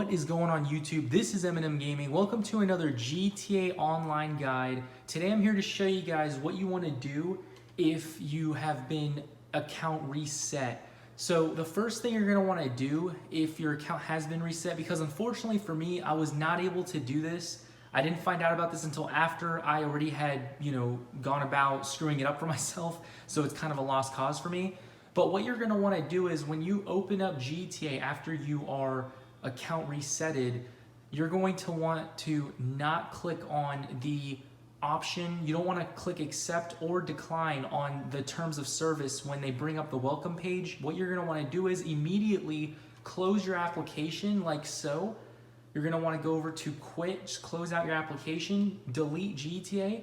What is going on YouTube? This is Eminem Gaming. Welcome to another GTA Online guide. Today I'm here to show you guys what you want to do if you have been account reset. So the first thing you're going to want to do if your account has been reset, because unfortunately for me, I was not able to do this. I didn't find out about this until after I already had, gone about screwing it up for myself. So it's kind of a lost cause for me. But what you're going to want to do is when you open up GTA after you are account resetted, you're going to want to not click on the option. You don't want to click accept or decline on the terms of service when they bring up the welcome page. What you're going to want to do is immediately close your application like so. You're going to want to go over to quit, just close out your application, delete GTA,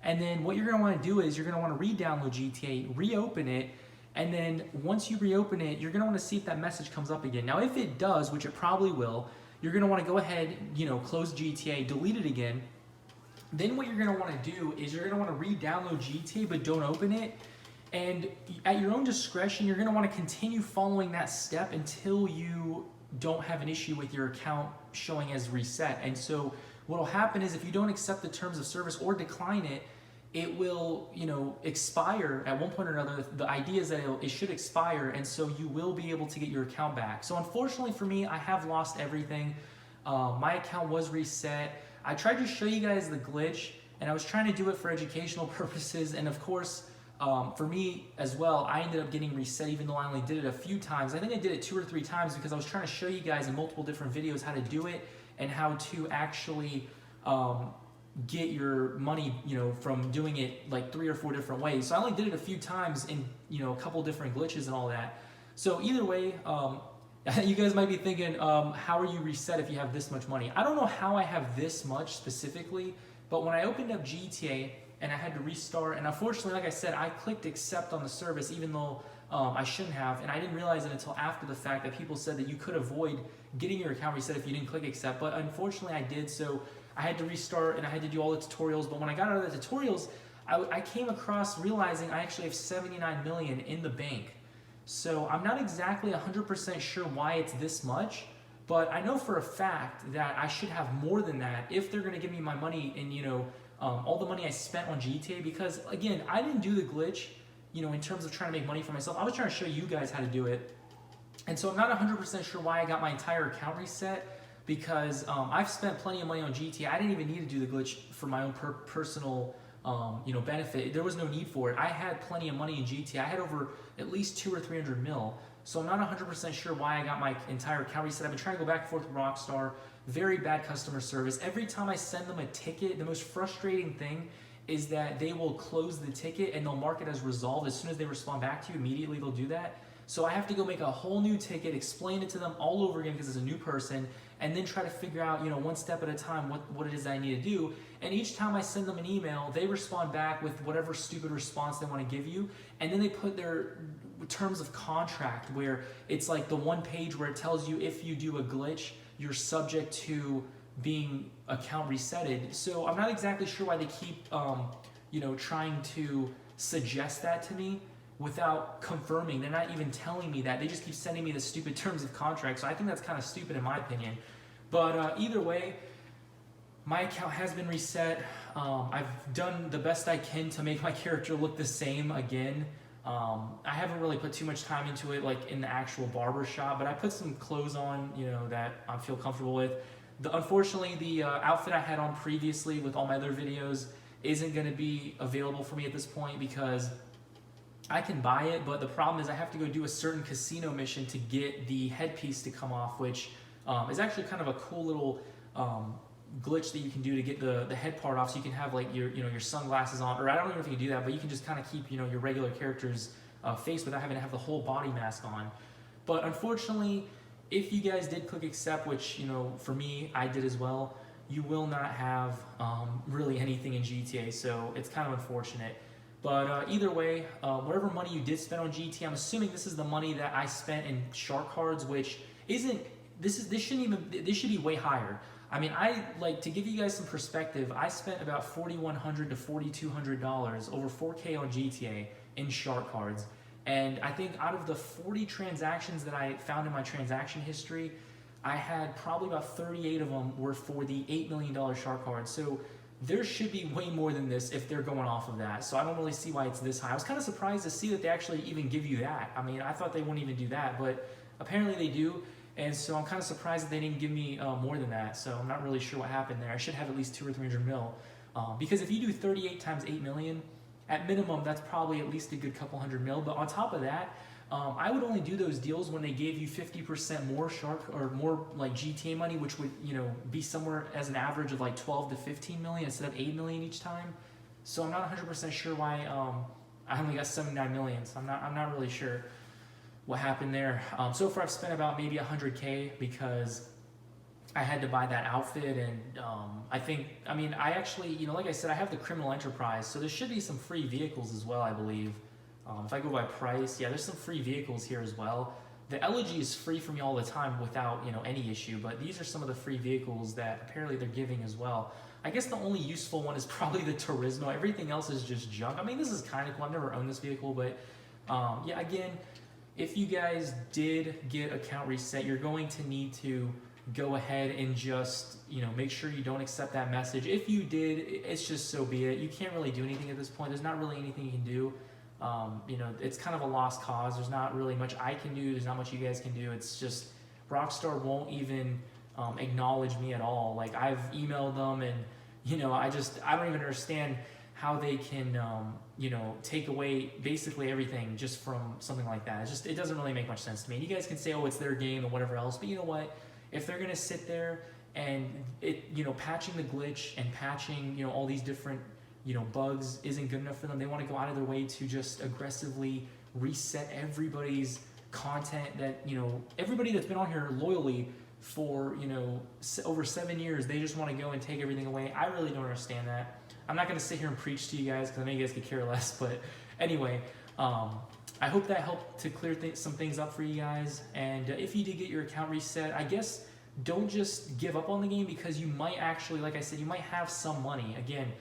and then what you're going to want to do is you're going to want to re-download GTA, reopen it, and then once you reopen it, you're going to want to see if that message comes up again. Now, if it does, which it probably will, you're going to want to go ahead, close GTA, delete it again. Then what you're going to want to do is you're going to want to re-download GTA, but don't open it. And at your own discretion, you're going to want to continue following that step until you don't have an issue with your account showing as reset. And so what will happen is if you don't accept the terms of service or decline it, it will, expire at one point or another. The idea is that it should expire, and so you will be able to get your account back. So unfortunately for me, I have lost everything. My account was reset. I tried to show you guys the glitch, and I was trying to do it for educational purposes, and of course, for me as well, I ended up getting reset even though I only did it a few times. I think I did it 2 or 3 times because I was trying to show you guys in multiple different videos how to do it and how to actually get your money, from doing it like 3 or 4 different ways. So I only did it a few times in, a couple different glitches and all that. So either way, you guys might be thinking, how are you reset if you have this much money? I don't know how I have this much specifically, but when I opened up GTA and I had to restart, and unfortunately, like I said, I clicked accept on the service even though I shouldn't have, and I didn't realize it until after the fact that people said that you could avoid getting your account reset if you didn't click accept, but unfortunately I did. So I had to restart and I had to do all the tutorials, but when I got out of the tutorials, I came across realizing I actually have 79 million in the bank. So I'm not exactly 100% sure why it's this much, but I know for a fact that I should have more than that if they're gonna give me my money and all the money I spent on GTA, because again, I didn't do the glitch, in terms of trying to make money for myself. I was trying to show you guys how to do it. And so I'm not 100% sure why I got my entire account reset, because I've spent plenty of money on GTA. I didn't even need to do the glitch for my own personal benefit. There was no need for it. I had plenty of money in GTA. I had over at least 200 or 300 mil. So I'm not 100% sure why I got my entire account reset. I've been trying to go back and forth with Rockstar. Very bad customer service. Every time I send them a ticket, the most frustrating thing is that they will close the ticket and they'll mark it as resolved. As soon as they respond back to you, immediately they'll do that. So I have to go make a whole new ticket, explain it to them all over again because it's a new person, and then try to figure out, one step at a time what it is that I need to do. And each time I send them an email, they respond back with whatever stupid response they want to give you, and then they put their terms of contract where it's like the one page where it tells you if you do a glitch, you're subject to being account resetted. So I'm not exactly sure why they keep, trying to suggest that to me without confirming. They're not even telling me that. They just keep sending me the stupid terms of contract. So I think that's kind of stupid in my opinion. But either way, my account has been reset. I've done the best I can to make my character look the same again. I haven't really put too much time into it, like in the actual barber shop, but I put some clothes on, that I feel comfortable with. Unfortunately, the outfit I had on previously with all my other videos isn't going to be available for me at this point because I can buy it, but the problem is I have to go do a certain casino mission to get the headpiece to come off, which is actually kind of a cool little glitch that you can do to get the head part off, so you can have like your sunglasses on, or I don't know if you can do that, but you can just kind of keep your regular character's face without having to have the whole body mask on. But unfortunately, if you guys did click accept, which for me I did as well, you will not have really anything in GTA, so it's kind of unfortunate. But either way, whatever money you did spend on GTA, I'm assuming this is the money that I spent in shark cards, which isn't. This should be way higher. I mean, to give you guys some perspective, I spent about $4,100 to $4,200, over 4K on GTA in shark cards, and I think out of the 40 transactions that I found in my transaction history, I had probably about 38 of them were for the $8 million shark card. So there should be way more than this if they're going off of that. So I don't really see why it's this high. I was kind of surprised to see that they actually even give you that. I mean, I thought they wouldn't even do that, but apparently they do. And so I'm kind of surprised that they didn't give me more than that. So I'm not really sure what happened there. I should have at least 200 or 300 mil. Because if you do 38 times 8 million, at minimum, that's probably at least a good couple hundred mil. But on top of that, I would only do those deals when they gave you 50% more shark or more like GTA money, which would, you know, be somewhere as an average of like 12 to 15 million instead of 8 million each time. So I'm not 100% sure why I only got 79 million. So I'm not really sure what happened there. So far I've spent about maybe 100K because I had to buy that outfit, and I actually, you know, like I said, I have the criminal enterprise, so there should be some free vehicles as well, I believe. If I go by price, yeah, there's some free vehicles here as well. The elegy is free for me all the time without, you know, any issue, but these are some of the free vehicles that apparently they're giving as well. I guess the only useful one is probably the Turismo. Everything else is just junk. I mean, this is kind of cool. I've never owned this vehicle, but yeah, again, if you guys did get account reset, you're going to need to go ahead and just, you know, make sure you don't accept that message. If you did, it's just so be it. You can't really do anything at this point. There's not really anything you can do. You know, it's kind of a lost cause. There's not really much I can do. There's not much you guys can do. It's just Rockstar won't even acknowledge me at all. Like, I've emailed them, and, you know, I don't even understand how they can, you know, take away basically everything just from something like that. It doesn't really make much sense to me. And you guys can say, oh, it's their game and whatever else, but you know what? If they're gonna sit there and you know, patching the glitch and patching, you know, all these different, you know, bugs isn't good enough for them, they want to go out of their way to just aggressively reset everybody's content that, you know, everybody that's been on here loyally for, you know, over 7 years, they just want to go and take everything away. I really don't understand that. I'm not going to sit here and preach to you guys because I know you guys could care less, but anyway, I hope that helped to clear some things up for you guys. And if you did get your account reset, I guess don't just give up on the game, because you might actually, like I said, you might have some money. Again,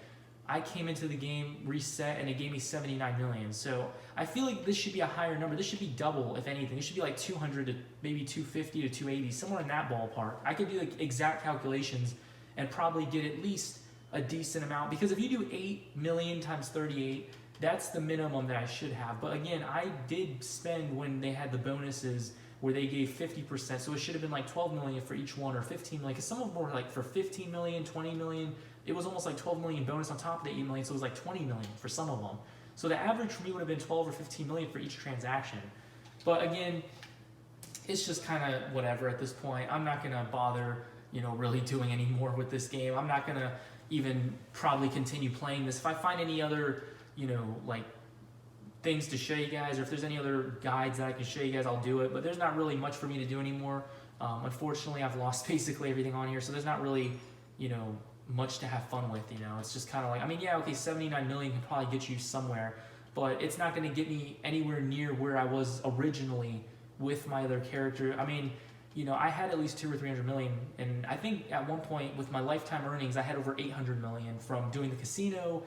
I came into the game reset and it gave me 79 million. So I feel like this should be a higher number. This should be double, if anything. It should be like 200 to maybe 250 to 280, somewhere in that ballpark. I could do the exact calculations and probably get at least a decent amount, because if you do 8 million times 38, that's the minimum that I should have. But again, I did spend when they had the bonuses where they gave 50%, so it should have been like 12 million for each one, or 15 million, because some of them were like for 15 million, 20 million. It was almost like 12 million bonus on top of the 8 million, so it was like 20 million for some of them. So the average for me would have been 12 or 15 million for each transaction. But again, it's just kind of whatever at this point. I'm not gonna bother, you know, really doing any more with this game. I'm not gonna even probably continue playing this. If I find any other, you know, like things to show you guys, or if there's any other guides that I can show you guys, I'll do it. But there's not really much for me to do anymore. Unfortunately, I've lost basically everything on here, so there's not really, you know, much to have fun with. You know, it's just kind of like, I mean, yeah, okay, 79 million can probably get you somewhere, but it's not going to get me anywhere near where I was originally with my other character. I mean, you know, I had at least 200 or 300 million, and I think at one point with my lifetime earnings, I had over 800 million from doing the casino,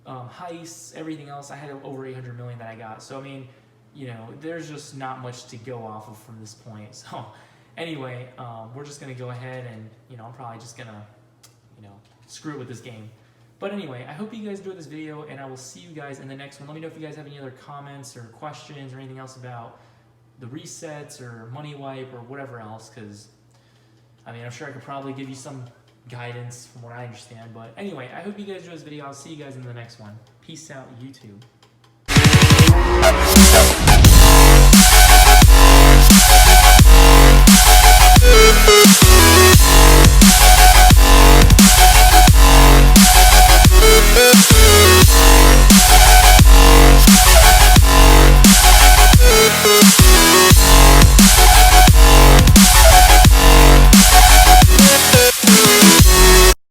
heists, everything else. I had over 800 million that I got. So I mean, you know, there's just not much to go off of from this point. So anyway, we're just gonna go ahead and, you know, I'm probably just gonna, you know, screw it with this game. But anyway, I hope you guys enjoyed this video, and I will see you guys in the next one. Let me know if you guys have any other comments or questions or anything else about the resets or money wipe or whatever else, because I mean, I'm sure I could probably give you some guidance from what I understand. But anyway, I hope you guys enjoyed this video. I'll see you guys in the next one. Peace out, YouTube.